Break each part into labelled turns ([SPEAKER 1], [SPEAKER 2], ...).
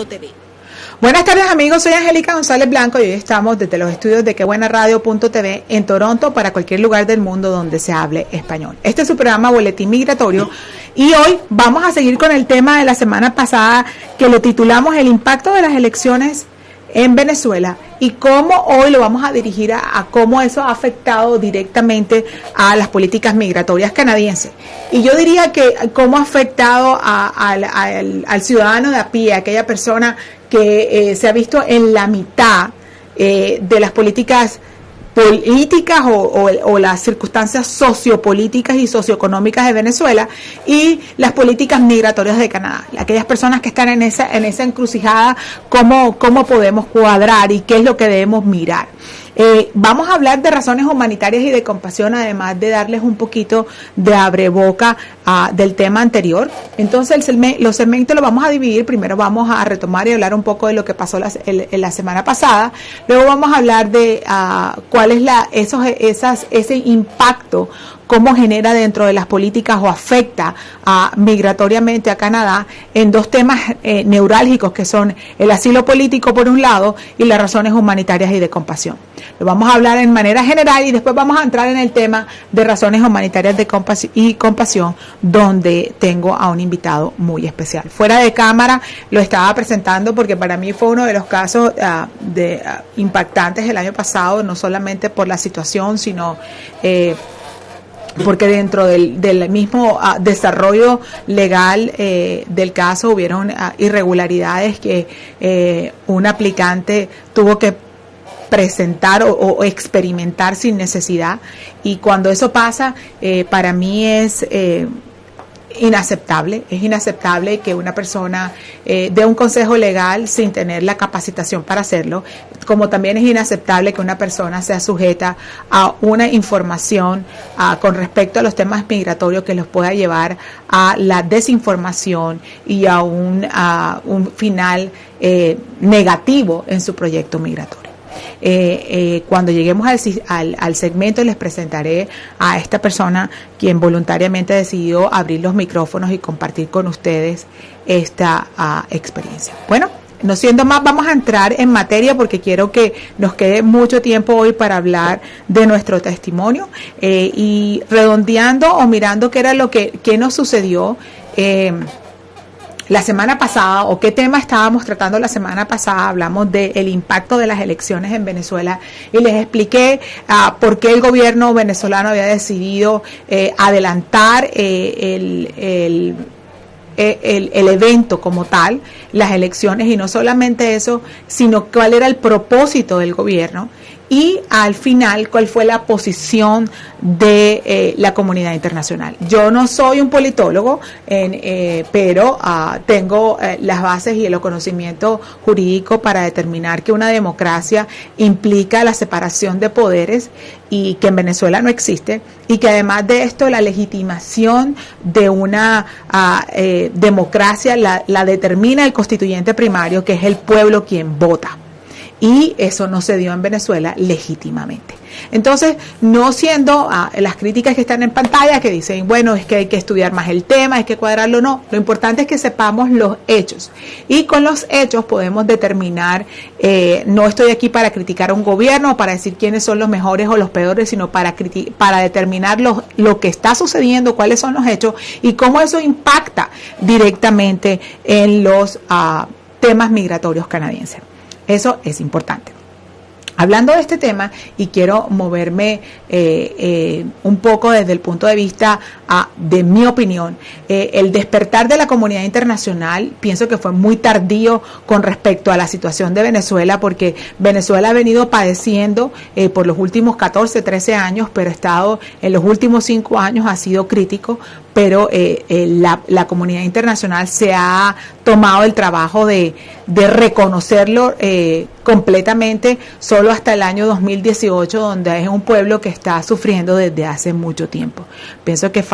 [SPEAKER 1] TV.
[SPEAKER 2] Buenas tardes amigos, soy Angélica González Blanco y hoy estamos desde los estudios de quebuenaradio.tv en Toronto para cualquier lugar del mundo donde se hable español. Este es su programa Boletín Migratorio y hoy vamos a seguir con el tema de la semana pasada que lo titulamos El impacto de las elecciones en Venezuela y cómo hoy lo vamos a dirigir a cómo eso ha afectado directamente a las políticas migratorias canadienses. Y yo diría que cómo ha afectado al ciudadano de a pie, a aquella persona que se ha visto en la mitad de las políticas o las circunstancias sociopolíticas y socioeconómicas de Venezuela y las políticas migratorias de Canadá. Aquellas personas que están en esa encrucijada, cómo podemos cuadrar y qué es lo que debemos mirar. Vamos a hablar de razones humanitarias y de compasión, además de darles un poquito de abreboca del tema anterior. Entonces los segmentos los vamos a dividir. Primero vamos a retomar y hablar un poco de lo que pasó la semana pasada. Luego vamos a hablar de cuál es ese impacto, cómo genera dentro de las políticas o afecta migratoriamente a Canadá en dos temas neurálgicos que son el asilo político por un lado y las razones humanitarias y de compasión. Lo vamos a hablar en manera general y después vamos a entrar en el tema de razones humanitarias y compasión, donde tengo a un invitado muy especial. Fuera de cámara lo estaba presentando porque para mí fue uno de los casos impactantes el año pasado, no solamente por la situación, sino porque dentro del mismo desarrollo legal del caso hubieron irregularidades que un aplicante tuvo que presentar o experimentar sin necesidad, y cuando eso pasa para mí es inaceptable que una persona dé un consejo legal sin tener la capacitación para hacerlo, como también es inaceptable que una persona sea sujeta a una información con respecto a los temas migratorios que los pueda llevar a la desinformación y a un final negativo en su proyecto migratorio. Cuando lleguemos al segmento les presentaré a esta persona quien voluntariamente decidió abrir los micrófonos y compartir con ustedes esta experiencia. Bueno, no siendo más, vamos a entrar en materia porque quiero que nos quede mucho tiempo hoy para hablar de nuestro testimonio y redondeando o mirando qué era qué nos sucedió la semana pasada, o qué tema estábamos tratando la semana pasada. Hablamos del impacto de las elecciones en Venezuela y les expliqué por qué el gobierno venezolano había decidido adelantar el evento como tal, las elecciones, y no solamente eso, sino cuál era el propósito del gobierno y al final cuál fue la posición de la comunidad internacional. Yo no soy un politólogo, pero tengo las bases y el conocimiento jurídico para determinar que una democracia implica la separación de poderes y que en Venezuela no existe, y que además de esto la legitimación de una democracia la determina el constituyente primario, que es el pueblo quien vota. Y eso no se dio en Venezuela legítimamente. Entonces, no siendo las críticas que están en pantalla, que dicen, bueno, es que hay que estudiar más el tema, hay que cuadrarlo, no. Lo importante es que sepamos los hechos. Y con los hechos podemos determinar, no estoy aquí para criticar a un gobierno o para decir quiénes son los mejores o los peores, sino para determinar lo que está sucediendo, cuáles son los hechos y cómo eso impacta directamente en los temas migratorios canadienses. Eso es importante. Hablando de este tema, y quiero moverme un poco desde el punto de vista de mi opinión, el despertar de la comunidad internacional pienso que fue muy tardío con respecto a la situación de Venezuela, porque Venezuela ha venido padeciendo por los últimos 14, 13 años, pero en los últimos 5 años ha sido crítico, pero la comunidad internacional se ha tomado el trabajo de reconocerlo completamente solo hasta el año 2018, donde es un pueblo que está sufriendo desde hace mucho tiempo. Pienso que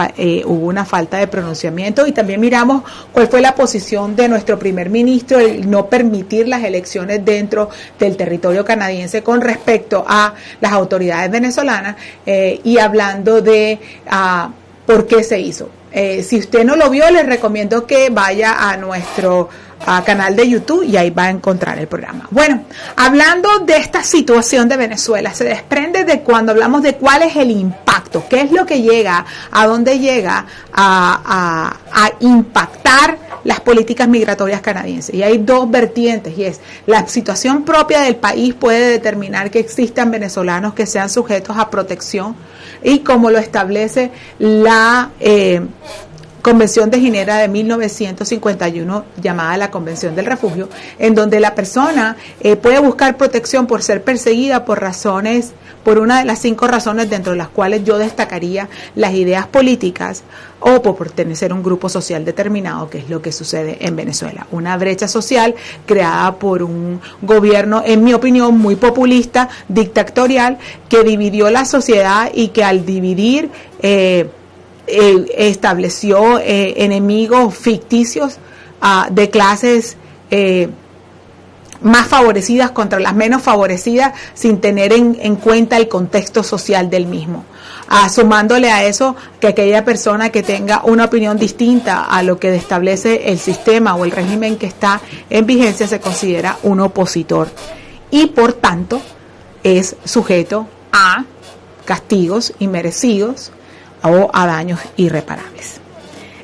[SPEAKER 2] hubo una falta de pronunciamiento, y también miramos cuál fue la posición de nuestro primer ministro, el no permitir las elecciones dentro del territorio canadiense con respecto a las autoridades venezolanas, y hablando de ¿por qué se hizo? Si usted no lo vio, les recomiendo que vaya a canal de YouTube y ahí va a encontrar el programa. Bueno, hablando de esta situación de Venezuela, se desprende de cuando hablamos de cuál es el impacto, qué es lo que llega, a dónde llega a impactar las políticas migratorias canadienses. Y hay dos vertientes, y es la situación propia del país puede determinar que existan venezolanos que sean sujetos a protección, y como lo establece la Convención de Ginebra de 1951, llamada la Convención del Refugio, en donde la persona puede buscar protección por ser perseguida por una de las 5 razones, dentro de las cuales yo destacaría las ideas políticas o por pertenecer a un grupo social determinado, que es lo que sucede en Venezuela. Una brecha social creada por un gobierno, en mi opinión, muy populista, dictatorial, que dividió la sociedad y que al dividir estableció enemigos ficticios de clases más favorecidas contra las menos favorecidas, sin tener en cuenta el contexto social del mismo. Sumándole a eso que aquella persona que tenga una opinión distinta a lo que establece el sistema o el régimen que está en vigencia se considera un opositor y por tanto es sujeto a castigos inmerecidos o a daños irreparables.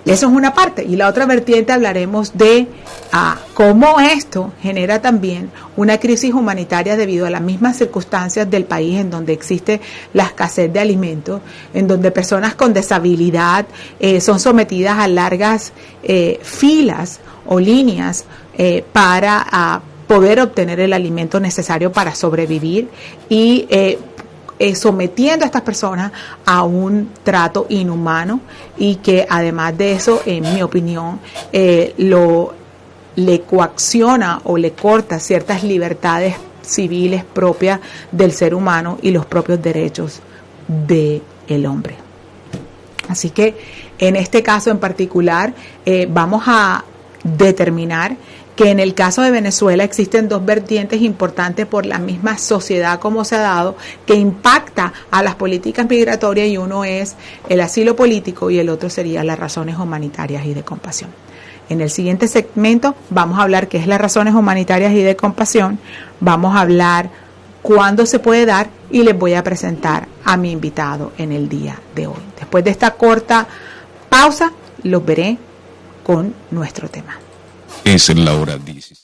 [SPEAKER 2] Eso es una parte. Y la otra vertiente hablaremos de cómo esto genera también una crisis humanitaria debido a las mismas circunstancias del país, en donde existe la escasez de alimentos, en donde personas con deshabilidad son sometidas a largas filas o líneas para poder obtener el alimento necesario para sobrevivir y sometiendo a estas personas a un trato inhumano, y que además de eso, en mi opinión, le coacciona o le corta ciertas libertades civiles propias del ser humano y los propios derechos del hombre. Así que en este caso en particular vamos a determinar que en el caso de Venezuela existen dos vertientes importantes por la misma sociedad como se ha dado, que impacta a las políticas migratorias, y uno es el asilo político y el otro sería las razones humanitarias y de compasión. En el siguiente segmento vamos a hablar qué es las razones humanitarias y de compasión, vamos a hablar cuándo se puede dar y les voy a presentar a mi invitado en el día de hoy. Después de esta corta pausa, los veré con nuestro tema.
[SPEAKER 1] Es la hora 10.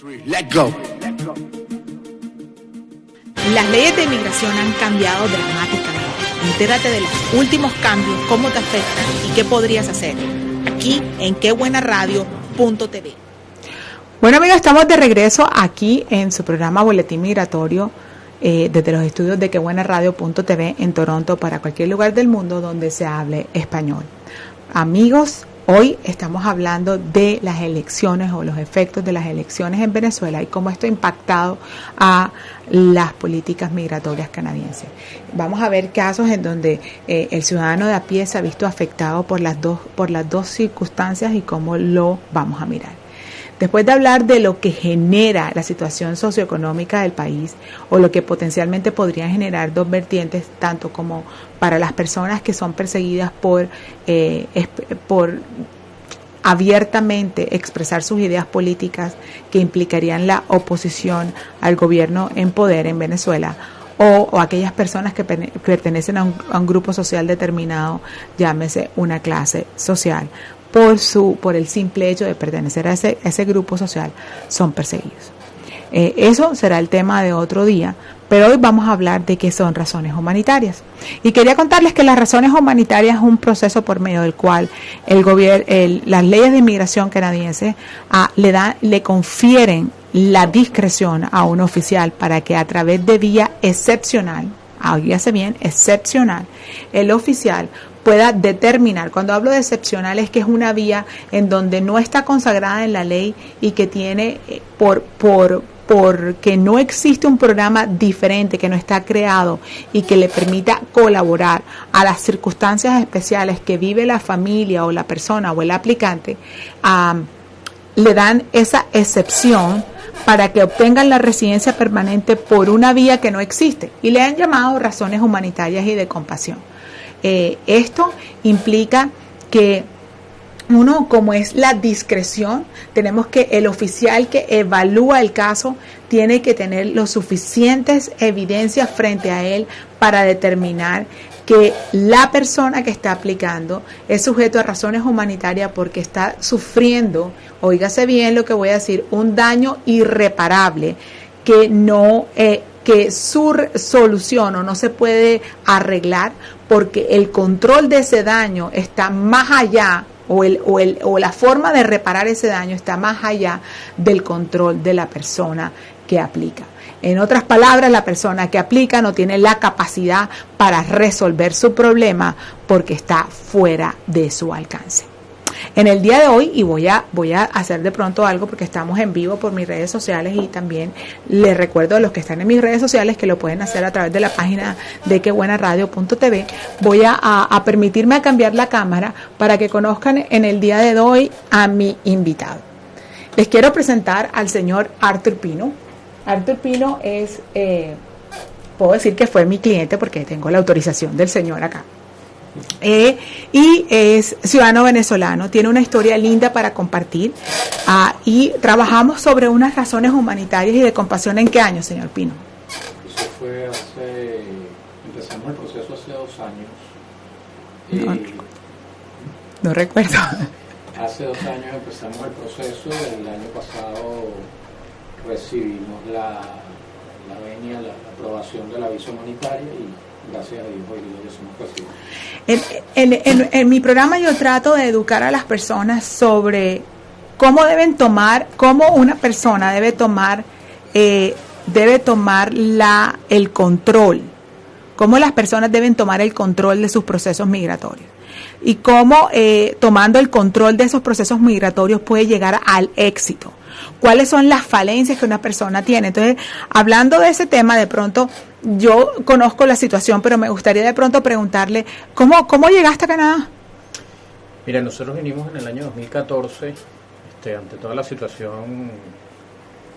[SPEAKER 3] Let go.
[SPEAKER 2] Las leyes de inmigración han cambiado dramáticamente. Entérate de los últimos cambios, cómo te afectan y qué podrías hacer. Aquí en quebuenaradio.tv. Bueno, amigos, estamos de regreso aquí en su programa Boletín Migratorio desde los estudios de quebuenaradio.tv en Toronto para cualquier lugar del mundo donde se hable español. Amigos, hoy estamos hablando de las elecciones o los efectos de las elecciones en Venezuela y cómo esto ha impactado a las políticas migratorias canadienses. Vamos a ver casos en donde el ciudadano de a pie se ha visto afectado por las dos circunstancias y cómo lo vamos a mirar. Después de hablar de lo que genera la situación socioeconómica del país o lo que potencialmente podría generar dos vertientes, tanto como para las personas que son perseguidas por abiertamente expresar sus ideas políticas que implicarían la oposición al gobierno en poder en Venezuela, o aquellas personas que pertenecen a un grupo social determinado, llámese una clase social, por el simple hecho de pertenecer a ese grupo social, son perseguidos. Eso será el tema de otro día, pero hoy vamos a hablar de qué son razones humanitarias. Y quería contarles que las razones humanitarias es un proceso por medio del cual las leyes de inmigración canadienses le confieren la discreción a un oficial para que a través de vía excepcional, oígase bien, excepcional, el oficial pueda determinar. Cuando hablo de excepcional es que es una vía en donde no está consagrada en la ley y que tiene porque no existe un programa diferente que no está creado y que le permita colaborar a las circunstancias especiales que vive la familia o la persona o el aplicante, le dan esa excepción para que obtengan la residencia permanente por una vía que no existe y le han llamado razones humanitarias y de compasión. Esto implica que uno, como es la discreción, tenemos que el oficial que evalúa el caso tiene que tener los suficientes evidencias frente a él para determinar que la persona que está aplicando es sujeto a razones humanitarias porque está sufriendo, oígase bien lo que voy a decir, un daño irreparable que su solución o no se puede arreglar porque el control de ese daño está más allá o la forma de reparar ese daño está más allá del control de la persona que aplica. En otras palabras, la persona que aplica no tiene la capacidad para resolver su problema porque está fuera de su alcance. En el día de hoy, y voy a hacer de pronto algo porque estamos en vivo por mis redes sociales y también les recuerdo a los que están en mis redes sociales que lo pueden hacer a través de la página de quebuenaradio.tv. Voy a permitirme a cambiar la cámara para que conozcan en el día de hoy a mi invitado. Les quiero presentar al señor Arthur Pino. Arthur Pino es, puedo decir que fue mi cliente porque tengo la autorización del señor acá. Y es ciudadano venezolano, tiene una historia linda para compartir y trabajamos sobre unas razones humanitarias y de compasión. ¿En qué año, señor Pino?
[SPEAKER 4] Eso fue empezamos el proceso hace 2 años.
[SPEAKER 2] No recuerdo.
[SPEAKER 4] Hace 2 años empezamos el proceso, el año pasado recibimos la venia, la aprobación de la visa humanitaria y gracias a Dios hoy día ya somos residentes.
[SPEAKER 2] En mi programa yo trato de educar a las personas sobre cómo una persona debe tomar el control, cómo las personas deben tomar el control de sus procesos migratorios y cómo tomando el control de esos procesos migratorios puede llegar al éxito. ¿Cuáles son las falencias que una persona tiene? Entonces, hablando de ese tema, de pronto yo conozco la situación, pero me gustaría de pronto preguntarle, ¿cómo llegaste a Canadá?
[SPEAKER 4] Mira, nosotros vinimos en el año 2014, ante toda la situación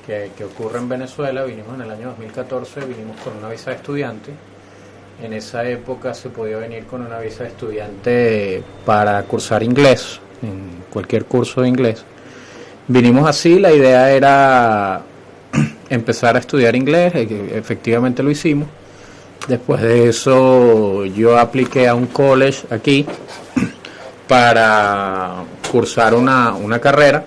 [SPEAKER 4] que ocurre en Venezuela, vinimos en el año 2014, vinimos con una visa de estudiante. En esa época se podía venir con una visa de estudiante para cursar inglés, en cualquier curso de inglés. Vinimos así, la idea era empezar a estudiar inglés, efectivamente lo hicimos. Después de eso yo apliqué a un college aquí para cursar una carrera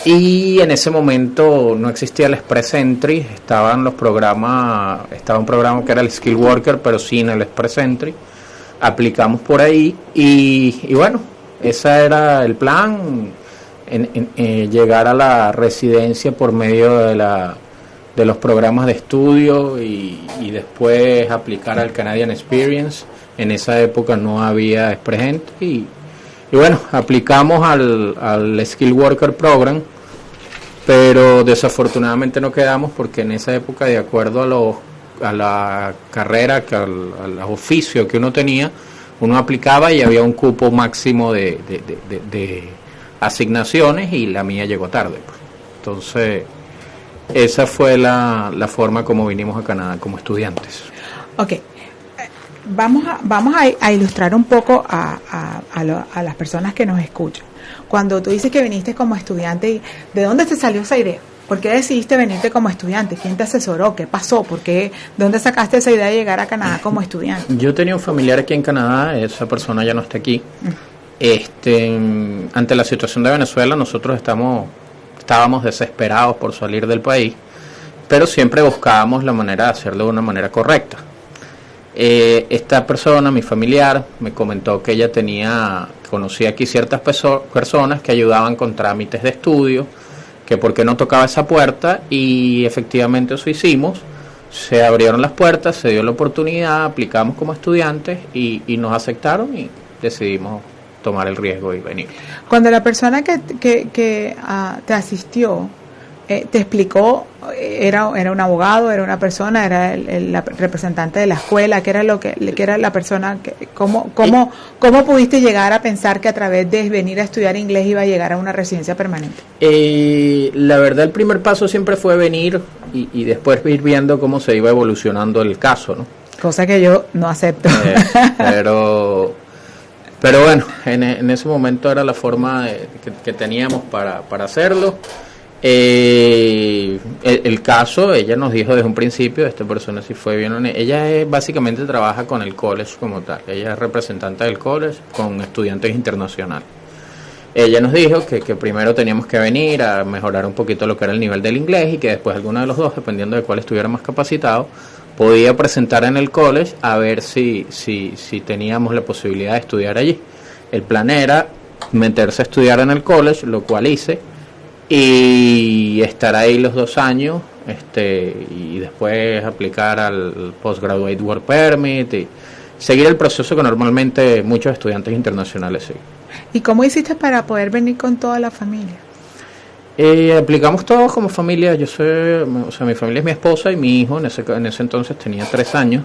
[SPEAKER 4] Y en ese momento no existía el Express Entry, estaba un programa que era el Skill Worker, pero sin el Express Entry. Aplicamos por ahí y bueno, ese era el plan, llegar a la residencia por medio de los programas de estudio y después aplicar al Canadian Experience. En esa época no había Express Entry y bueno, aplicamos al Skill Worker Program, pero desafortunadamente no quedamos porque en esa época, de acuerdo a la carrera, al oficio que uno tenía, uno aplicaba y había un cupo máximo de asignaciones y la mía llegó tarde, pues. Entonces esa fue la forma como vinimos a Canadá como estudiantes.
[SPEAKER 2] Ok, vamos a ilustrar un poco a las personas que nos escuchan. Cuando tú dices que viniste como estudiante, ¿de dónde te salió esa idea? ¿Por qué decidiste venirte como estudiante? ¿Quién te asesoró? ¿Qué pasó? ¿De dónde sacaste esa idea de llegar a Canadá como estudiante?
[SPEAKER 4] Yo tenía un familiar aquí en Canadá, esa persona ya no está aquí. Ante la situación de Venezuela, nosotros estábamos desesperados por salir del país, pero siempre buscábamos la manera de hacerlo de una manera correcta. Esta persona, mi familiar, me comentó que ella conocía aquí ciertas personas que ayudaban con trámites de estudio, que por qué no tocaba esa puerta, y efectivamente eso hicimos. Se abrieron las puertas, se dio la oportunidad, aplicamos como estudiantes y nos aceptaron y decidimos tomar el riesgo y venir.
[SPEAKER 2] Cuando la persona que te asistió te explicó, era un abogado, era una persona, era la representante de la escuela, ¿qué era la persona? ¿Cómo pudiste llegar a pensar que a través de venir a estudiar inglés iba a llegar a una residencia permanente?
[SPEAKER 4] La verdad, el primer paso siempre fue venir y después ir viendo cómo se iba evolucionando el caso, ¿no?
[SPEAKER 2] Cosa que yo no acepto. Pero
[SPEAKER 4] bueno, en ese momento era la forma que teníamos para hacerlo. El caso, ella nos dijo desde un principio, esta persona sí fue bien honesta. Ella básicamente trabaja con el college como tal, ella es representante del college con estudiantes internacionales. Ella nos dijo que primero teníamos que venir a mejorar un poquito lo que era el nivel del inglés y que después alguno de los dos, dependiendo de cuál estuviera más capacitado, podía presentar en el college a ver si teníamos la posibilidad de estudiar allí. El plan era meterse a estudiar en el college, lo cual hice, y estar ahí los 2 años, y después aplicar al Postgraduate Work Permit y seguir el proceso que normalmente muchos estudiantes internacionales siguen.
[SPEAKER 2] ¿Y cómo hiciste para poder venir con toda la familia?
[SPEAKER 4] Aplicamos todos como familia. Mi familia es mi esposa y mi hijo, en ese entonces tenía 3 años.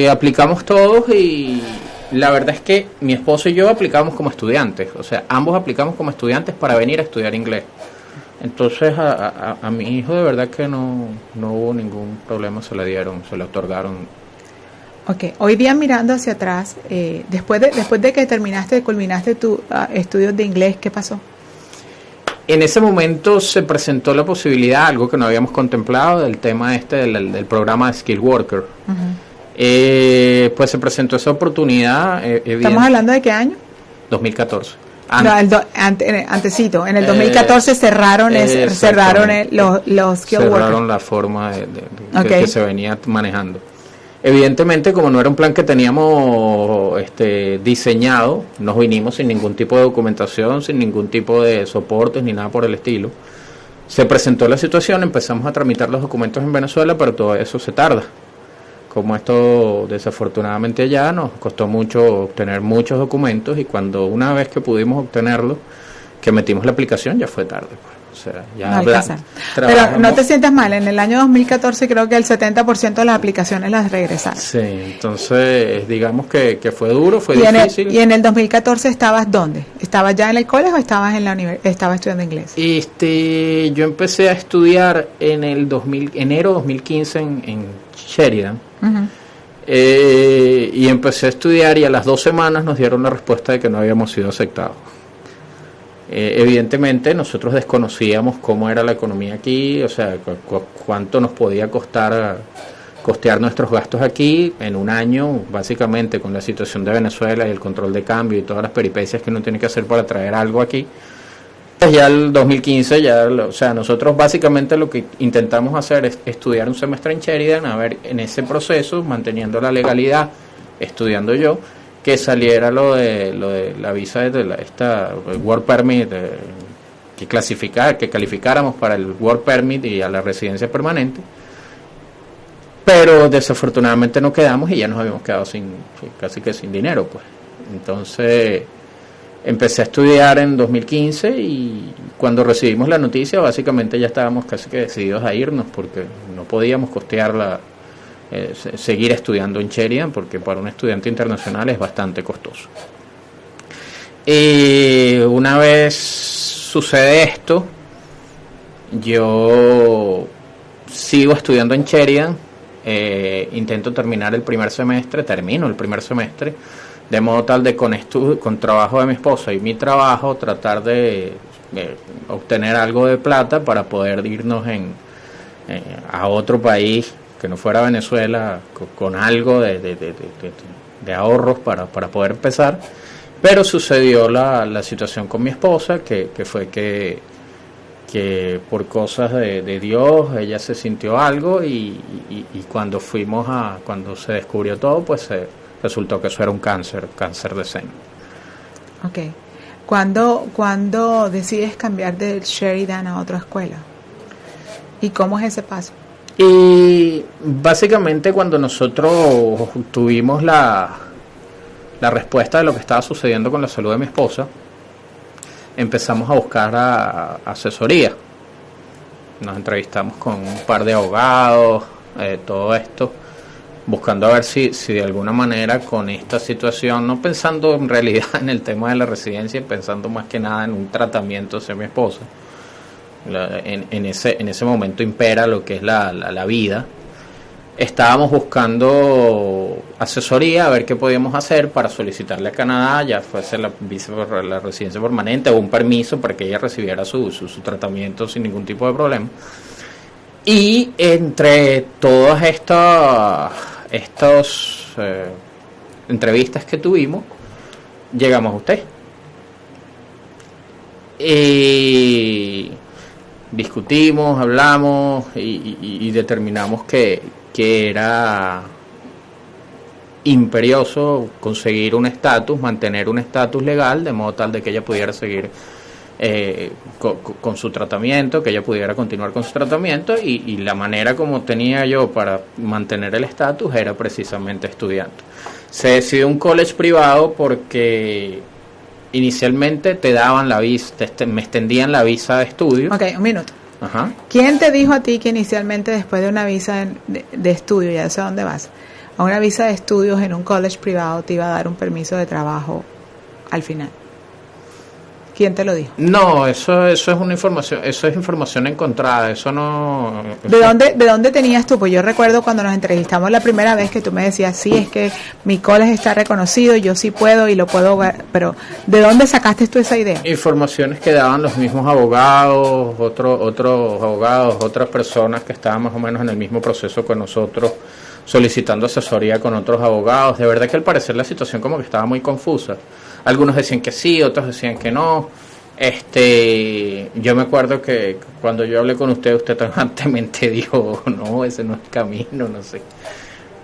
[SPEAKER 4] Aplicamos todos y la verdad es que mi esposo y yo aplicamos como estudiantes, o sea, ambos aplicamos como estudiantes para venir a estudiar inglés. Entonces a mi hijo de verdad que no hubo ningún problema, se le otorgaron.
[SPEAKER 2] Ok, hoy día mirando hacia atrás, después de que culminaste tus estudios de inglés, ¿qué pasó?
[SPEAKER 4] En ese momento se presentó la posibilidad, algo que no habíamos contemplado, del tema del programa de Skill Worker. Uh-huh. Pues se presentó esa oportunidad.
[SPEAKER 2] ¿Estamos hablando de qué año?
[SPEAKER 4] 2014.
[SPEAKER 2] Antecito. En el 2014 cerraron los Skill Workers.
[SPEAKER 4] Cerraron la forma que se venía manejando. Evidentemente, como no era un plan que teníamos diseñado, nos vinimos sin ningún tipo de documentación, sin ningún tipo de soportes ni nada por el estilo. Se presentó la situación, empezamos a tramitar los documentos en Venezuela, pero todo eso se tarda. Como esto desafortunadamente ya nos costó mucho obtener muchos documentos, y cuando una vez que pudimos obtenerlos, que metimos la aplicación, ya fue tarde, pues. O sea, ya
[SPEAKER 2] pero no te sientas mal, en el año 2014 creo que el 70% de las aplicaciones las regresaron.
[SPEAKER 4] Sí, entonces digamos que fue duro, fue difícil.
[SPEAKER 2] ¿Y en el 2014 estabas dónde? ¿Estabas ya en el colegio o estabas en la estabas estudiando inglés?
[SPEAKER 4] Yo empecé a estudiar en el enero 2015 en Sheridan. Uh-huh. Y empecé a estudiar y a las 2 semanas nos dieron la respuesta de que no habíamos sido aceptados. Evidentemente nosotros desconocíamos cómo era la economía aquí, o sea, cuánto nos podía costear nuestros gastos aquí en un año, básicamente con la situación de Venezuela y el control de cambio y todas las peripecias que uno tiene que hacer para traer algo aquí. Ya el 2015, o sea, nosotros básicamente lo que intentamos hacer es estudiar un semestre en Sheridan, a ver en ese proceso, manteniendo la legalidad, estudiando yo, que saliera lo de la visa de esta Work Permit, que calificáramos para el Work Permit y a la residencia permanente, pero desafortunadamente no quedamos y ya nos habíamos quedado casi que sin dinero, pues. Entonces empecé a estudiar en 2015 y cuando recibimos la noticia básicamente ya estábamos casi que decididos a irnos porque no podíamos costear seguir estudiando en Sheridan porque para un estudiante internacional es bastante costoso. Y una vez sucede esto, yo sigo estudiando en Sheridan, intento terminar termino el primer semestre, de modo tal de con trabajo de mi esposa y mi trabajo tratar de obtener algo de plata para poder irnos a otro país que no fuera Venezuela con algo de ahorros para poder empezar. Pero sucedió la situación con mi esposa que fue que por cosas de Dios ella se sintió algo y cuando cuando se descubrió todo, pues resultó que eso era un cáncer de seno.
[SPEAKER 2] Ok. ¿Cuándo decides cambiar del Sheridan a otra escuela? ¿Y cómo es ese paso?
[SPEAKER 4] Y básicamente cuando nosotros tuvimos la respuesta de lo que estaba sucediendo con la salud de mi esposa, empezamos a buscar asesoría. Nos entrevistamos con un par de abogados, todo esto, buscando a ver si de alguna manera con esta situación, no pensando en realidad en el tema de la residencia, pensando más que nada en un tratamiento hacia mi esposa. En ese momento impera lo que es la vida. Estábamos buscando asesoría a ver qué podíamos hacer para solicitarle a Canadá, ya fuese la visa por la residencia permanente o un permiso para que ella recibiera su tratamiento sin ningún tipo de problema. Y entre todas estas entrevistas que tuvimos, llegamos a usted. Y discutimos, hablamos y determinamos que era imperioso conseguir un estatus, mantener un estatus legal, de modo tal de que ella pudiera seguir con su tratamiento, que ella pudiera continuar con su tratamiento y la manera como tenía yo para mantener el estatus era precisamente estudiando. Se decidió un college privado porque inicialmente te daban la visa, me extendían la visa de estudio.
[SPEAKER 2] Ok, un minuto.
[SPEAKER 4] Ajá.
[SPEAKER 2] ¿Quién te dijo a ti que inicialmente después de una visa de estudio, ya sé a dónde vas, a una visa de estudios en un college privado te iba a dar un permiso de trabajo al final? ¿Quién te lo dijo?
[SPEAKER 4] No, eso es una información, eso es información encontrada, eso no... Eso...
[SPEAKER 2] ¿De dónde tenías tú? Pues yo recuerdo cuando nos entrevistamos la primera vez que tú me decías, sí, es que mi college está reconocido, yo sí puedo y lo puedo ver, pero ¿de dónde sacaste tú esa idea?
[SPEAKER 4] Informaciones que daban los mismos abogados, otros abogados, otras personas que estaban más o menos en el mismo proceso que nosotros, solicitando asesoría con otros abogados. De verdad que al parecer la situación como que estaba muy confusa. Algunos decían que sí, otros decían que no. Yo me acuerdo que cuando yo hablé con usted tajantemente dijo, no, ese no es el camino, no sé.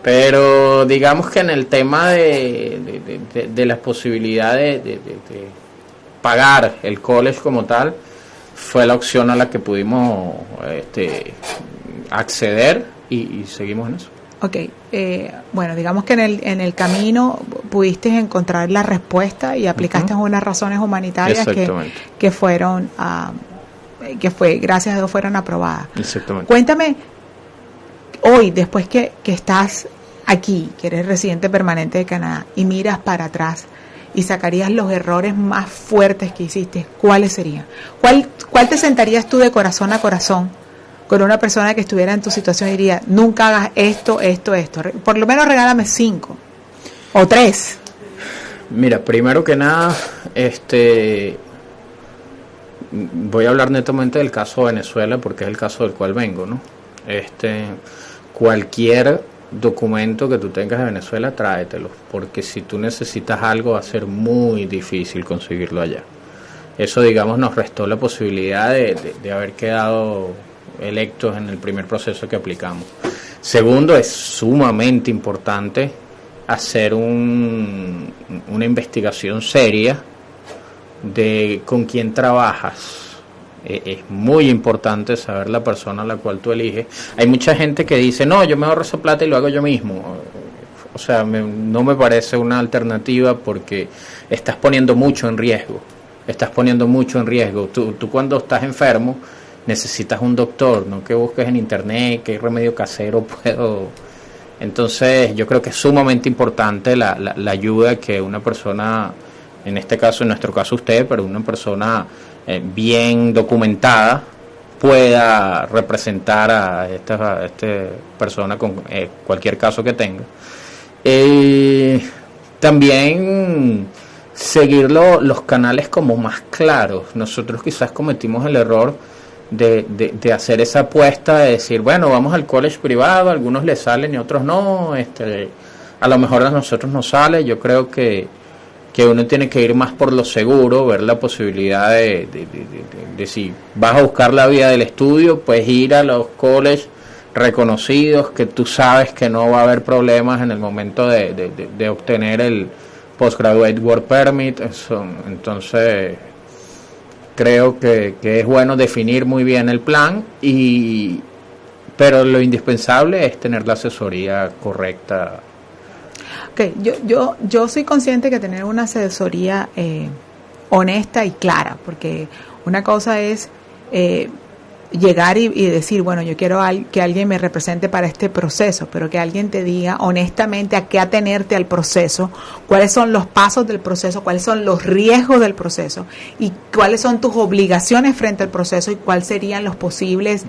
[SPEAKER 4] Pero digamos que en el tema de las posibilidades de pagar el college como tal, fue la opción a la que pudimos acceder y seguimos en eso.
[SPEAKER 2] Ok, bueno, digamos que en el camino pudiste encontrar la respuesta y aplicaste unas razones humanitarias que fueron, gracias a Dios, fueron aprobadas.
[SPEAKER 4] Exactamente.
[SPEAKER 2] Cuéntame, hoy, después que estás aquí, que eres residente permanente de Canadá, y miras para atrás y sacarías los errores más fuertes que hiciste, ¿cuáles serían? ¿Cuál te sentarías tú de corazón a corazón con una persona que estuviera en tu situación y diría, nunca hagas esto? Por lo menos regálame 5 o 3.
[SPEAKER 4] Mira, primero que nada, voy a hablar netamente del caso de Venezuela porque es el caso del cual vengo, ¿no? Cualquier documento que tú tengas de Venezuela, tráetelo, porque si tú necesitas algo va a ser muy difícil conseguirlo allá. eso, digamos, nos restó la posibilidad de haber quedado electos en el primer proceso que aplicamos. Segundo, es sumamente importante hacer una investigación seria de con quién trabajas. Es muy importante saber la persona a la cual tú eliges. Hay mucha gente que dice, no, yo me ahorro esa plata y lo hago yo mismo. O sea, no me parece una alternativa porque estás poniendo mucho en riesgo. Tú cuando estás enfermo necesitas un doctor, no que busques en internet qué remedio casero puedo. Entonces yo creo que es sumamente importante la ayuda que una persona, en este caso, en nuestro caso usted, pero una persona bien documentada pueda representar a esta persona con cualquier caso que tenga. También seguir los canales como más claros. Nosotros quizás cometimos el error de hacer esa apuesta, de decir, bueno, vamos al college privado, a algunos les salen y a otros no, a lo mejor a nosotros nos sale. Yo creo que uno tiene que ir más por lo seguro, ver la posibilidad de si vas a buscar la vía del estudio, pues ir a los colleges reconocidos, que tú sabes que no va a haber problemas en el momento de obtener el Postgraduate Work Permit. Entonces creo que es bueno definir muy bien el plan, pero lo indispensable es tener la asesoría correcta.
[SPEAKER 2] Okay, yo soy consciente que tener una asesoría honesta y clara, porque una cosa es llegar y decir, bueno, yo quiero que alguien me represente para este proceso, pero que alguien te diga honestamente a qué atenerte al proceso, cuáles son los pasos del proceso, cuáles son los riesgos del proceso y cuáles son tus obligaciones frente al proceso y cuáles serían los posibles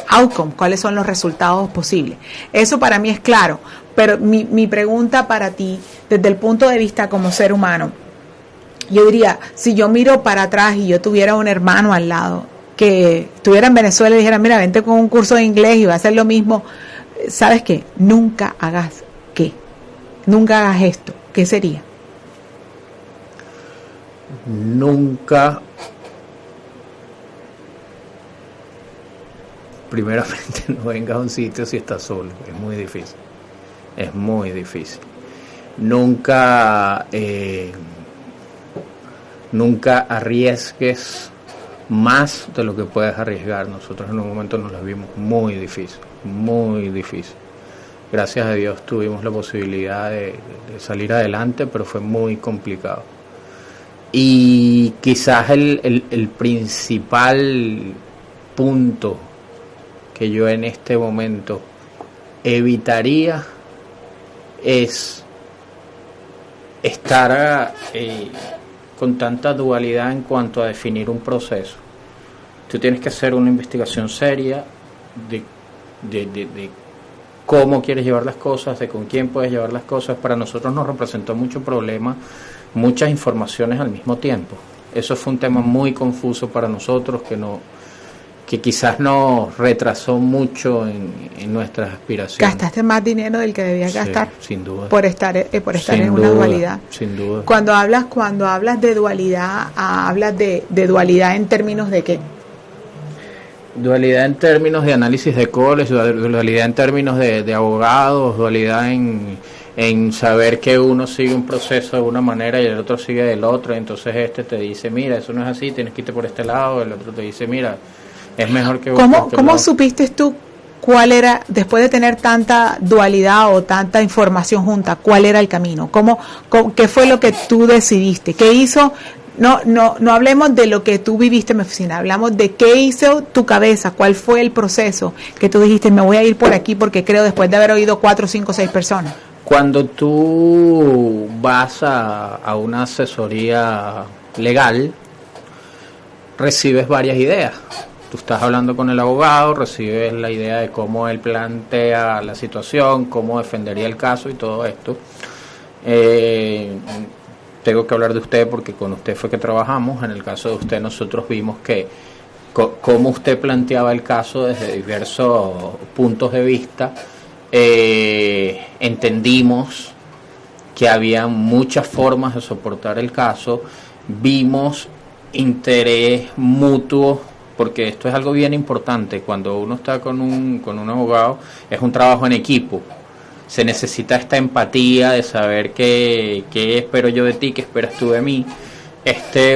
[SPEAKER 2] outcomes, cuáles son los resultados posibles. Eso para mí es claro, pero mi pregunta para ti, desde el punto de vista como ser humano, yo diría, si yo miro para atrás y yo tuviera un hermano al lado, que estuviera en Venezuela y dijera, mira, vente con un curso de inglés y va a hacer lo mismo, ¿sabes qué? Nunca hagas esto. ¿Qué sería?
[SPEAKER 4] Nunca, primeramente, no vengas a un sitio si estás solo, es muy difícil. Nunca arriesgues más de lo que puedes arriesgar. Nosotros en un momento nos la vimos muy difícil. Gracias a Dios tuvimos la posibilidad de salir adelante, pero fue muy complicado. Y quizás el principal punto que yo en este momento evitaría es estar con tanta dualidad en cuanto a definir un proceso. Tú tienes que hacer una investigación seria de cómo quieres llevar las cosas, de con quién puedes llevar las cosas. Para nosotros nos representó mucho problema, muchas informaciones al mismo tiempo. Eso fue un tema muy confuso para nosotros que quizás nos retrasó mucho en nuestras aspiraciones.
[SPEAKER 2] ¿Gastaste más dinero del que debías gastar?
[SPEAKER 4] Sin duda.
[SPEAKER 2] Por estar en una dualidad.
[SPEAKER 4] Sin duda.
[SPEAKER 2] Cuando hablas de dualidad, hablas de dualidad en términos de qué?
[SPEAKER 4] Dualidad en términos de análisis de college, dualidad en términos de abogados, dualidad en saber que uno sigue un proceso de una manera y el otro sigue del otro. Entonces te dice, mira, eso no es así, tienes que irte por este lado. El otro te dice, mira, es mejor que...
[SPEAKER 2] ¿Cómo supiste tú cuál era, después de tener tanta dualidad o tanta información junta, cuál era el camino? ¿Qué fue lo que tú decidiste? ¿Qué hizo? No hablemos de lo que tú viviste en mi oficina, hablamos de qué hizo tu cabeza, cuál fue el proceso que tú dijiste, me voy a ir por aquí porque creo, después de haber oído 4, 5, 6 personas.
[SPEAKER 4] Cuando tú vas a una asesoría legal, recibes varias ideas. Tú estás hablando con el abogado, recibes la idea de cómo él plantea la situación, cómo defendería el caso y todo esto. Tengo que hablar de usted porque con usted fue que trabajamos. En el caso de usted, nosotros vimos que cómo usted planteaba el caso desde diversos puntos de vista. Entendimos que había muchas formas de soportar el caso. Vimos interés mutuo, porque esto es algo bien importante. Cuando uno está con un abogado, es un trabajo en equipo. Se necesita esta empatía de saber qué espero yo de ti, qué esperas tú de mí.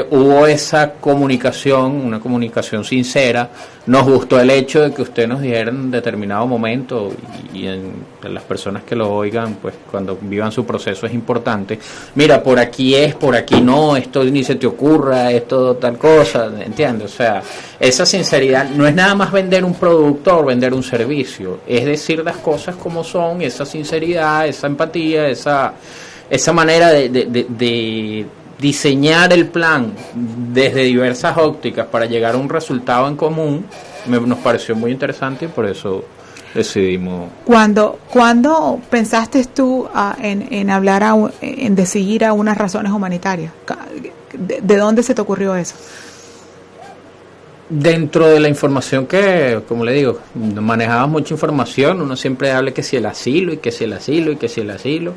[SPEAKER 4] Hubo esa comunicación, una comunicación sincera. Nos gustó el hecho de que ustedes nos dijeran en determinado momento, y en las personas que lo oigan, pues cuando vivan su proceso es importante. Mira, por aquí es, por aquí no, esto ni se te ocurra, esto tal cosa, ¿entiendes? O sea, esa sinceridad no es nada más vender un producto o vender un servicio, es decir las cosas como son, esa sinceridad, esa empatía, esa manera de diseñar el plan desde diversas ópticas para llegar a un resultado en común nos pareció muy interesante y por eso decidimos.
[SPEAKER 2] ¿Cuándo pensaste tú en hablar en decidir a unas razones humanitarias? ¿De dónde se te ocurrió eso?
[SPEAKER 4] Dentro de la información que, como le digo, manejaba mucha información, uno siempre habla que si el asilo y que si el asilo y que si el asilo.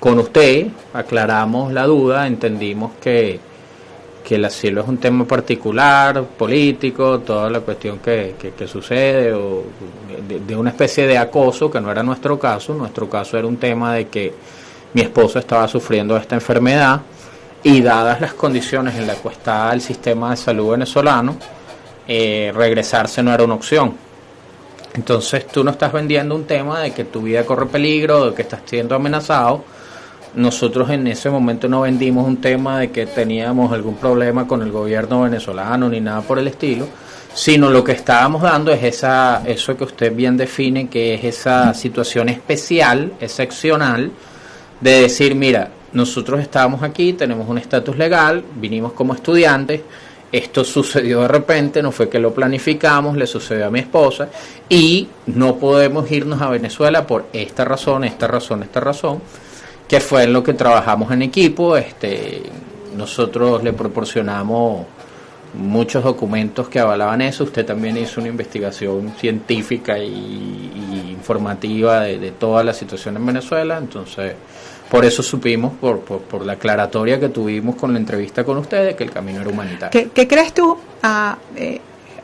[SPEAKER 4] Con usted aclaramos la duda, entendimos que el asilo es un tema particular, político, toda la cuestión que sucede, o de una especie de acoso, que no era nuestro caso era un tema de que mi esposo estaba sufriendo esta enfermedad, y dadas las condiciones en las que está el sistema de salud venezolano, regresarse no era una opción. Entonces tú no estás vendiendo un tema de que tu vida corre peligro, de que estás siendo amenazado. Nosotros en ese momento no vendimos un tema de que teníamos algún problema con el gobierno venezolano ni nada por el estilo, sino lo que estábamos dando es eso que usted bien define, que es esa situación especial, excepcional, de decir, mira, nosotros estábamos aquí, tenemos un estatus legal, vinimos como estudiantes, esto sucedió de repente, no fue que lo planificamos, le sucedió a mi esposa y no podemos irnos a Venezuela por esta razón, que fue en lo que trabajamos en equipo. Nosotros le proporcionamos muchos documentos que avalaban eso. Usted también hizo una investigación científica y informativa de toda la situación en Venezuela, entonces por eso supimos, por la aclaratoria que tuvimos con la entrevista con ustedes, que el camino era humanitario.
[SPEAKER 2] ¿Qué crees tú?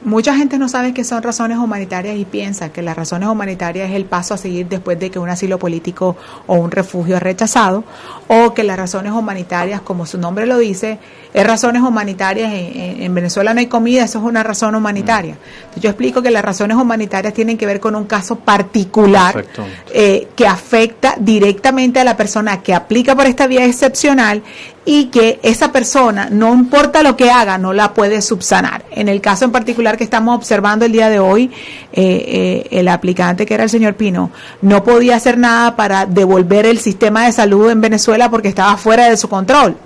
[SPEAKER 2] Mucha gente no sabe qué son razones humanitarias y piensa que las razones humanitarias es el paso a seguir después de que un asilo político o un refugio es rechazado, o que las razones humanitarias, como su nombre lo dice, es razones humanitarias. En Venezuela no hay comida, eso es una razón humanitaria. Entonces yo explico que las razones humanitarias tienen que ver con un caso particular que afecta directamente a la persona que aplica por esta vía excepcional, y que esa persona, no importa lo que haga, no la puede subsanar. En el caso en particular que estamos observando el día de hoy, el aplicante, que era el señor Pino, no podía hacer nada para devolver el sistema de salud en Venezuela porque estaba fuera de su control,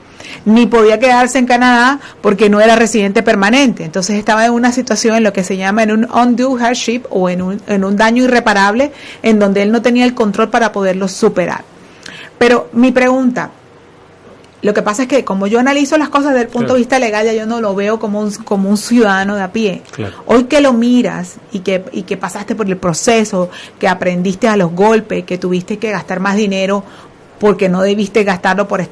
[SPEAKER 2] ni podía quedarse en Canadá porque no era residente permanente. Entonces estaba en una situación en lo que se llama en un undue hardship, o en un daño irreparable, en donde él no tenía el control para poderlo superar. Pero mi pregunta, lo que pasa es que como yo analizo las cosas desde el punto de vista legal, ya yo no lo veo como un ciudadano de a pie. Claro. Hoy que lo miras y que pasaste por el proceso, que aprendiste a los golpes, que tuviste que gastar más dinero porque no debiste gastarlo por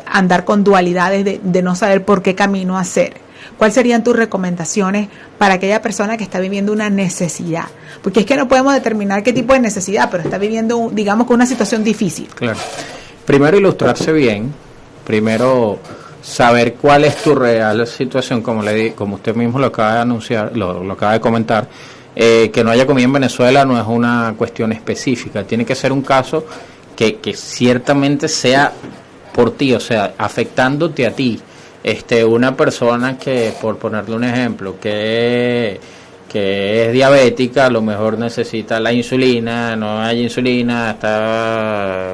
[SPEAKER 2] andar con dualidades de no saber por qué camino hacer. ¿Cuáles serían tus recomendaciones para aquella persona que está viviendo una necesidad? Porque es que no podemos determinar qué tipo de necesidad, pero está viviendo, digamos, con una situación difícil.
[SPEAKER 4] Claro. Primero, ilustrarse bien. Primero, saber cuál es tu real situación, como usted mismo lo acaba de anunciar, lo acaba de comentar. Que no haya comida en Venezuela no es una cuestión específica, tiene que ser un caso que ciertamente sea por ti, o sea, afectándote a ti. Una persona que, por ponerle un ejemplo, que es diabética, a lo mejor necesita la insulina, no hay insulina, está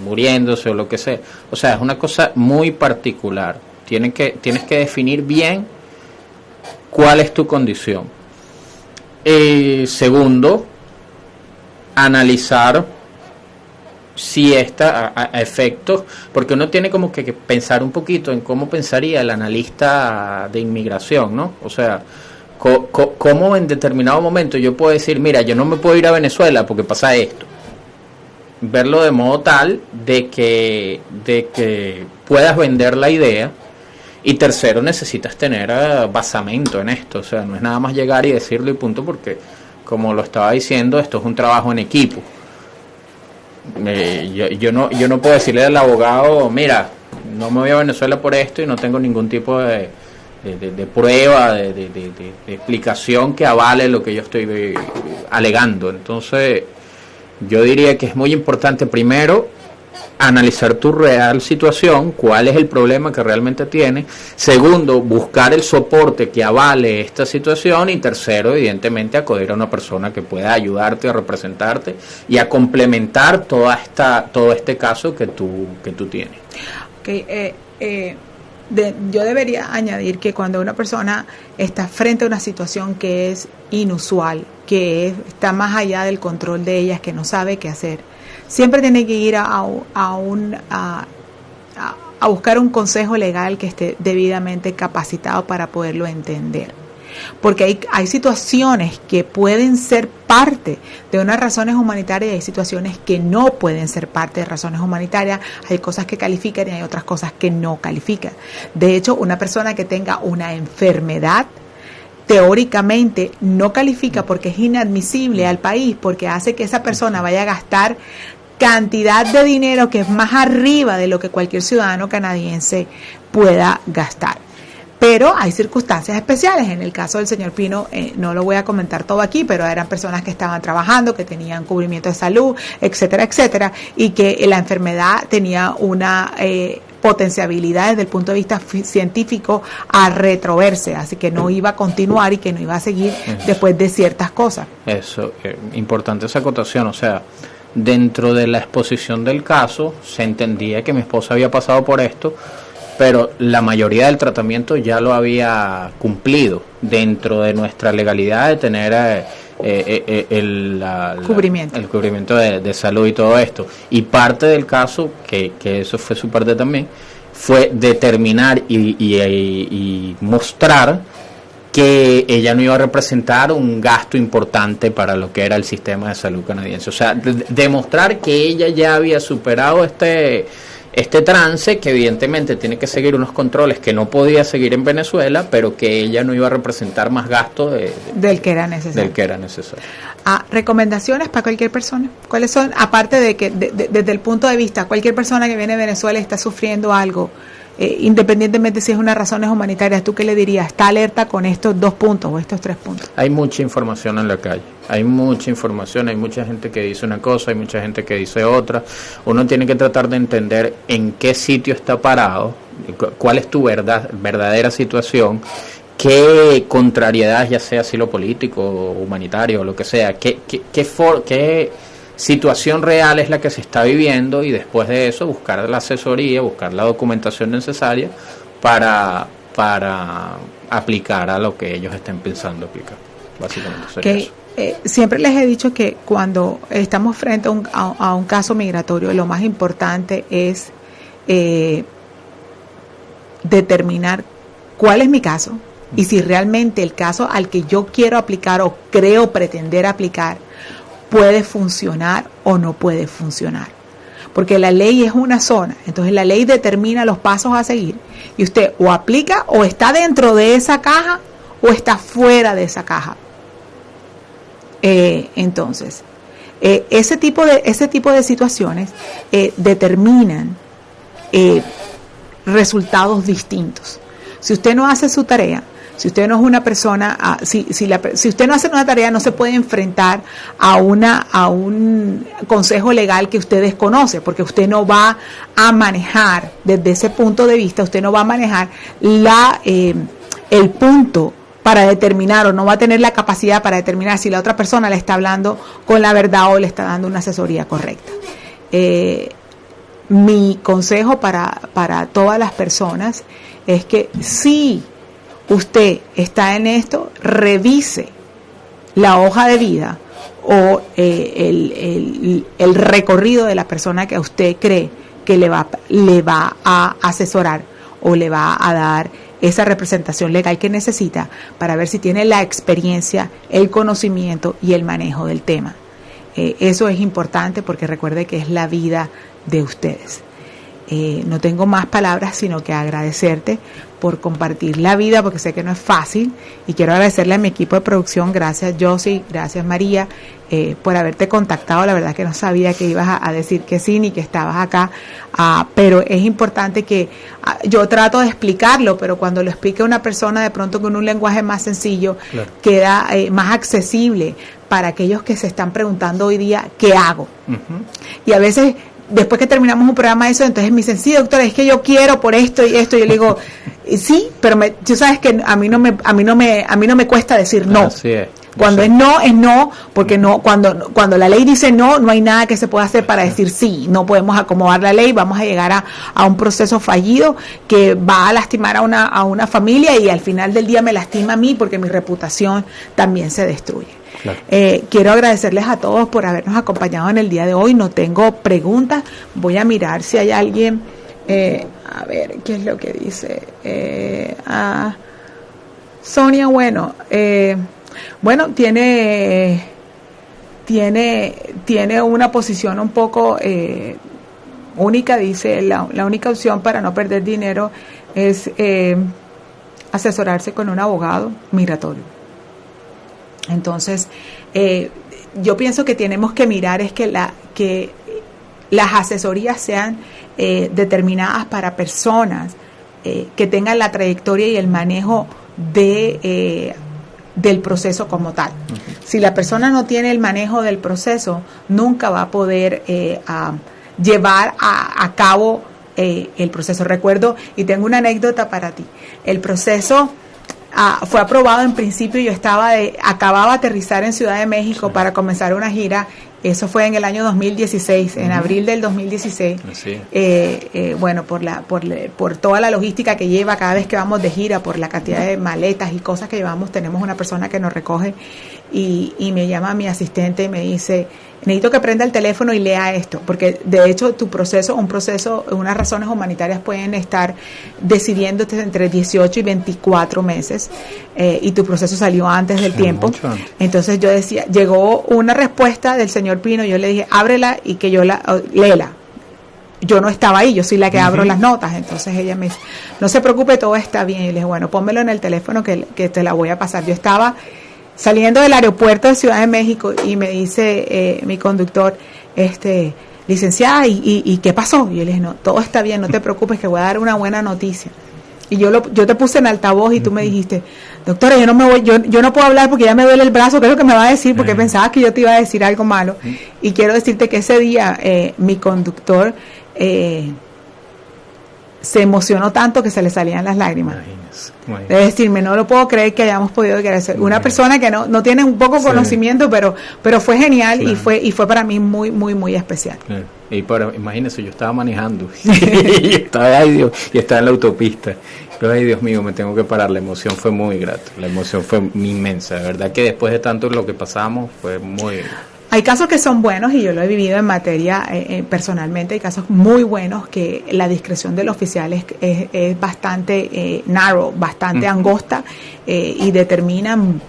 [SPEAKER 4] muriéndose o lo que sea. O sea, es una cosa muy particular. Tienes que definir bien cuál es tu condición. Segundo, analizar si está a efectos, porque uno tiene como que pensar un poquito en cómo pensaría el analista de inmigración, ¿no? O sea, cómo en determinado momento yo puedo decir, mira, yo no me puedo ir a Venezuela porque pasa esto. verlo de modo tal de que puedas vender la idea. Y tercero, necesitas tener basamento en esto, o sea, no es nada más llegar y decirlo y punto, porque como lo estaba diciendo, esto es un trabajo en equipo. Yo no puedo decirle al abogado, mira, no me voy a Venezuela por esto y no tengo ningún tipo de prueba, de explicación que avale lo que yo estoy alegando. Entonces, yo diría que es muy importante primero analizar tu real situación, cuál es el problema que realmente tienes. Segundo, buscar el soporte que avale esta situación. Y tercero, evidentemente, acudir a una persona que pueda ayudarte a representarte y a complementar todo este caso que tú tienes.
[SPEAKER 2] Okay, yo debería añadir que cuando una persona está frente a una situación que es inusual, está más allá del control de ellas, que no sabe qué hacer, siempre tiene que ir a buscar un consejo legal que esté debidamente capacitado para poderlo entender. Porque hay situaciones que pueden ser parte de unas razones humanitarias y hay situaciones que no pueden ser parte de razones humanitarias. Hay cosas que califican y hay otras cosas que no califican. De hecho, una persona que tenga una enfermedad teóricamente no califica porque es inadmisible al país, porque hace que esa persona vaya a gastar cantidad de dinero que es más arriba de lo que cualquier ciudadano canadiense pueda gastar. Pero hay circunstancias especiales. En el caso del señor Pino, no lo voy a comentar todo aquí, pero eran personas que estaban trabajando, que tenían cubrimiento de salud, etcétera, etcétera, y que la enfermedad tenía una potenciabilidad desde el punto de vista científico a retroverse, así que no iba a continuar y que no iba a seguir después de ciertas cosas.
[SPEAKER 4] Eso, importante esa acotación, o sea, dentro de la exposición del caso se entendía que mi esposa había pasado por esto, pero la mayoría del tratamiento ya lo había cumplido dentro de nuestra legalidad de tener el cubrimiento de salud y todo esto. Y parte del caso, que eso fue su parte también, fue determinar y mostrar que ella no iba a representar un gasto importante para lo que era el sistema de salud canadiense. O sea, demostrar que ella ya había superado este trance, que evidentemente tiene que seguir unos controles que no podía seguir en Venezuela, pero que ella no iba a representar más gasto
[SPEAKER 2] del que era necesario. ¿Recomendaciones para cualquier persona? ¿Cuáles son, aparte de que desde el punto de vista, cualquier persona que viene de Venezuela y está sufriendo algo, independientemente si es unas razones humanitarias, ¿tú qué le dirías? Está alerta con estos 2 puntos o estos 3 puntos.
[SPEAKER 4] Hay mucha información en la calle, hay mucha información, hay mucha gente que dice una cosa, hay mucha gente que dice otra. Uno tiene que tratar de entender en qué sitio está parado, cuál es tu verdadera situación, qué contrariedad, ya sea asilo político, humanitario o lo que sea, qué situación real es la que se está viviendo, y después de eso buscar la asesoría, buscar la documentación necesaria para aplicar a lo que ellos estén pensando aplicar. Básicamente sería eso.
[SPEAKER 2] Siempre les he dicho que cuando estamos frente a un caso migratorio, lo más importante es determinar cuál es mi caso y si realmente el caso al que yo quiero aplicar o creo pretender aplicar puede funcionar o no puede funcionar. Porque la ley es una zona, entonces la ley determina los pasos a seguir y usted o aplica o está dentro de esa caja o está fuera de esa caja. Entonces, ese tipo de situaciones determinan resultados distintos. Si usted no hace su tarea, si usted no es una persona, si usted no hace una tarea, no se puede enfrentar a un consejo legal que usted desconoce, porque usted no va a manejar, desde ese punto de vista, usted no va a manejar el punto para determinar, o no va a tener la capacidad para determinar si la otra persona le está hablando con la verdad o le está dando una asesoría correcta. Mi consejo para todas las personas es que si usted está en esto, revise la hoja de vida o el recorrido de la persona que usted cree que le va a asesorar o le va a dar esa representación legal que necesita, para ver si tiene la experiencia, el conocimiento y el manejo del tema. Eso es importante porque recuerde que es la vida de ustedes. No tengo más palabras sino que agradecerte por compartir la vida, porque sé que no es fácil, y quiero agradecerle a mi equipo de producción, gracias Josie, gracias María, por haberte contactado. La verdad que no sabía que ibas a decir que sí, ni que estabas acá, pero es importante que yo trato de explicarlo, pero cuando lo explique una persona de pronto con un lenguaje más sencillo, claro, queda más accesible para aquellos que se están preguntando hoy día, ¿qué hago? Uh-huh. Y a veces, después que terminamos un programa de eso, entonces me dicen, sí, doctora, es que yo quiero por esto y esto. Y yo le digo, sí, pero tú sabes que a mí no me cuesta decir no.
[SPEAKER 4] Así es.
[SPEAKER 2] Cuando es no, porque no, cuando la ley dice no hay nada que se pueda hacer para decir sí. No podemos acomodar la ley, vamos a llegar a un proceso fallido que va a lastimar a una familia, y al final del día me lastima a mí porque mi reputación también se destruye. Claro. Quiero agradecerles a todos por habernos acompañado en el día de hoy. No tengo preguntas, voy a mirar si hay alguien, a ver qué es lo que dice Sonia. Bueno, tiene una posición un poco única. Dice, la única opción para no perder dinero es asesorarse con un abogado migratorio. Entonces, yo pienso que tenemos que mirar es que las asesorías sean determinadas para personas que tengan la trayectoria y el manejo del proceso como tal. Uh-huh. Si la persona no tiene el manejo del proceso, nunca va a poder llevar a cabo el proceso. Recuerdo, y tengo una anécdota para ti, el proceso fue aprobado en principio. Yo acababa de aterrizar en Ciudad de México, sí, para comenzar una gira. Eso fue en el año 2016, en abril del 2016. Sí. Bueno, por toda la logística que lleva cada vez que vamos de gira, por la cantidad de maletas y cosas que llevamos, tenemos una persona que nos recoge y me llama mi asistente y me dice, necesito que prenda el teléfono y lea esto, porque de hecho unas razones humanitarias pueden estar decidiendo entre 18 y 24 meses, y tu proceso salió antes del tiempo. Entonces yo decía, llegó una respuesta del señor Pino, yo le dije, ábrela y que léela. Yo no estaba ahí, yo soy la que abro las notas. Entonces ella me dice, no se preocupe, todo está bien. Y le dije, bueno, pónmelo en el teléfono que te la voy a pasar. Yo estaba saliendo del aeropuerto de Ciudad de México y me dice mi conductor, licenciada, ¿y qué pasó? Y yo le dije, no, todo está bien, no te preocupes, que voy a dar una buena noticia. Y yo te puse en altavoz y tú me dijiste, doctora, yo no puedo hablar porque ya me duele el brazo, ¿qué es lo que me va a decir? Porque pensaba que yo te iba a decir algo malo. Y quiero decirte que ese día mi conductor se emocionó tanto que se le salían las lágrimas. Es decirme, no lo puedo creer que hayamos podido agradecer. Una persona que no tiene un poco conocimiento, pero fue genial, claro, y fue para mí muy, muy, muy especial. Claro.
[SPEAKER 4] Y imagínense, yo estaba manejando y estaba en la autopista. Pero, ay, Dios mío, me tengo que parar. La emoción fue muy grata, la emoción fue inmensa. De verdad que después de tanto lo que pasamos fue muy...
[SPEAKER 2] Hay casos que son buenos, y yo lo he vivido en materia personalmente. Hay casos muy buenos que la discreción del oficial es bastante narrow, bastante angosta, y determinan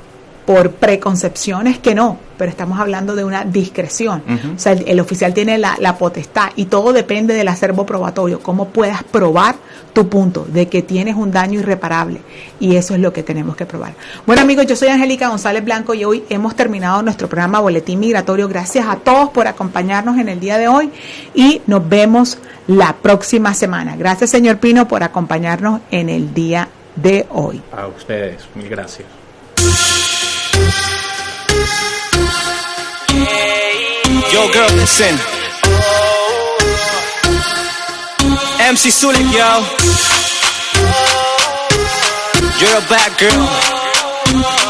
[SPEAKER 2] por preconcepciones que no, pero estamos hablando de una discreción. O sea, el oficial tiene la potestad, y todo depende del acervo probatorio, cómo puedas probar tu punto de que tienes un daño irreparable, y eso es lo que tenemos que probar. Bueno, amigos, yo soy Angélica González Blanco y hoy hemos terminado nuestro programa Boletín Migratorio. Gracias a todos por acompañarnos en el día de hoy y nos vemos la próxima semana. Gracias, señor Pino, por acompañarnos en el día de hoy.
[SPEAKER 4] A ustedes, mil gracias.
[SPEAKER 3] Yo, girl, listen. MC Sulik, yo. You're a bad girl.